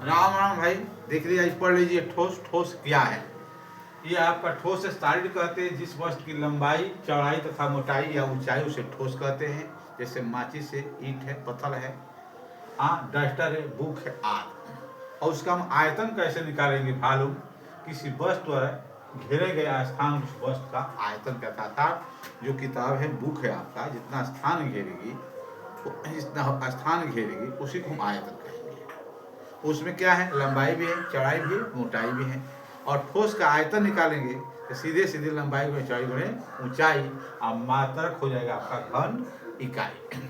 राम राम भाई, देख लीजिए, पढ़ लीजिए। ठोस ठोस क्या है? ये आपका ठोस स्टाइल कहते हैं जिस वस्तु की लंबाई, चौड़ाई तथा मोटाई या ऊंचाई, उसे ठोस कहते हैं। जैसे माचिस है, ईंट है, पत्थर है, डस्टर है, बुक है आदि। और उसका हम आयतन कैसे निकालेंगे? मालूम, किसी वस्तु द्वारा घेरे गए स्थान उस वस्तु का आयतन कहता था। जो किताब है, बुक है आपका, जितना स्थान घेरेगी, जितना स्थान घेरेगी उसी को हम आयतन कहेंगे। उसमें क्या है? लंबाई भी है, चौड़ाई भी है, मोटाई भी है। और ठोस का आयतन निकालेंगे तो सीधे सीधे लंबाई गुणे चौड़ाई गुणे ऊंचाई, और मात्रक हो जाएगा आपका घन इकाई।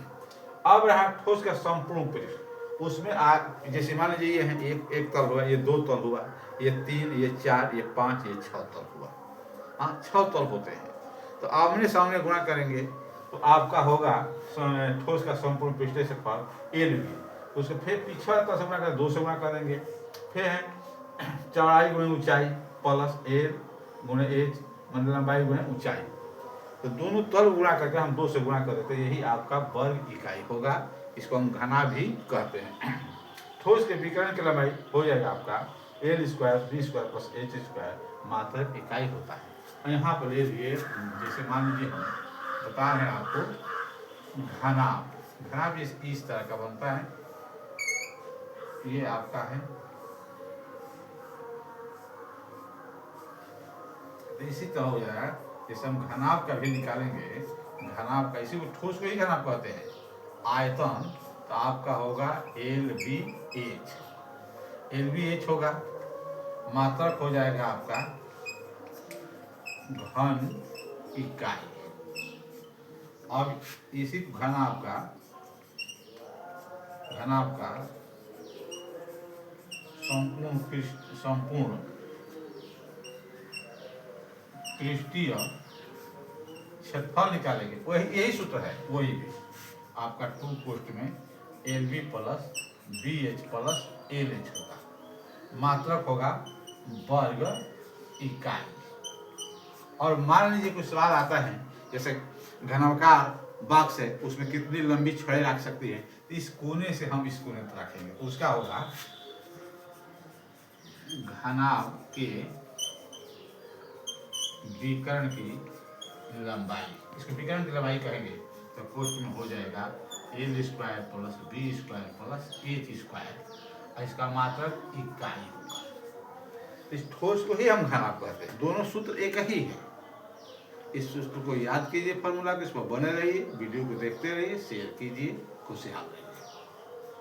अब रहा ठोस का संपूर्ण पृष्ठ। उसमें जैसे मान लीजिए ये है एक तल हुआ, ये दो तल हुआ, ये तीन, ये चार, ये पाँच, ये छह तल हुआ। छह तल होते हैं। तो आमने सामने गुणा करेंगे तो आपका होगा ठोस का संपूर्ण पृष्ठ क्षेत्रफल एल बी। उसको फिर पिछड़ा तल से गुणा कर, दो से गुणा कर देंगे। फिर है चौड़ाई गुणे ऊंचाई प्लस एल गुणे एच, मतलब लंबाई गुणे ऊंचाई। तो दोनों तल गुणा करके हम दो से गुणा कर देते, यही आपका वर्ग इकाई होगा। इसको हम घना भी कहते हैं। ठोस के विकर्ण की लंबाई हो जाएगा आपका L square B square plus H square, मात्रक इकाई होता है। और यहाँ पर ले लिए, जैसे मान लीजिए हम बता रहे हैं आपको घनाभ। घनाभ इस तरह का बनता है। ये आपका है, तो इसी तरह हो जाएगा। जैसे हम घनाभ का भी निकालेंगे, घनाभ का, इसी को ठोस को ही घनाभ कहते हैं। आयतन तो आपका होगा L B H, L B H होगा। मात्रक हो जाएगा आपका घन इकाई। अब इसी घनाभ का संपूर्ण पृष्ठीय क्षेत्रफल निकालेंगे। वही यही सूत्र है, वही भी आपका टू पोस्ट में L B plus B H plus L H होगा। मात्रक होगा वर्ग इकाई। और मान लीजिए कोई सवाल आता है, जैसे घनाकार बॉक्स है, उसमें कितनी लंबी छड़ें रख सकती है, तो इस कोने से हम इस कोने तक रखेंगे, उसका होगा घनाभ के विकर्ण की लंबाई। इसको विकर्ण की लंबाई कहेंगे तो कोष्ठ में हो जाएगा L square plus B square plus H square, और इसका मात्रक इकाई होगा। इस ठोस को ही हम घनाभ कहते हैं। दोनों सूत्र एक ही है। इस सूत्र को याद कीजिए, फॉर्मूला के, इस पर बने रहिए, वीडियो को देखते रहिए, शेयर कीजिए। खुशहाल रहिए।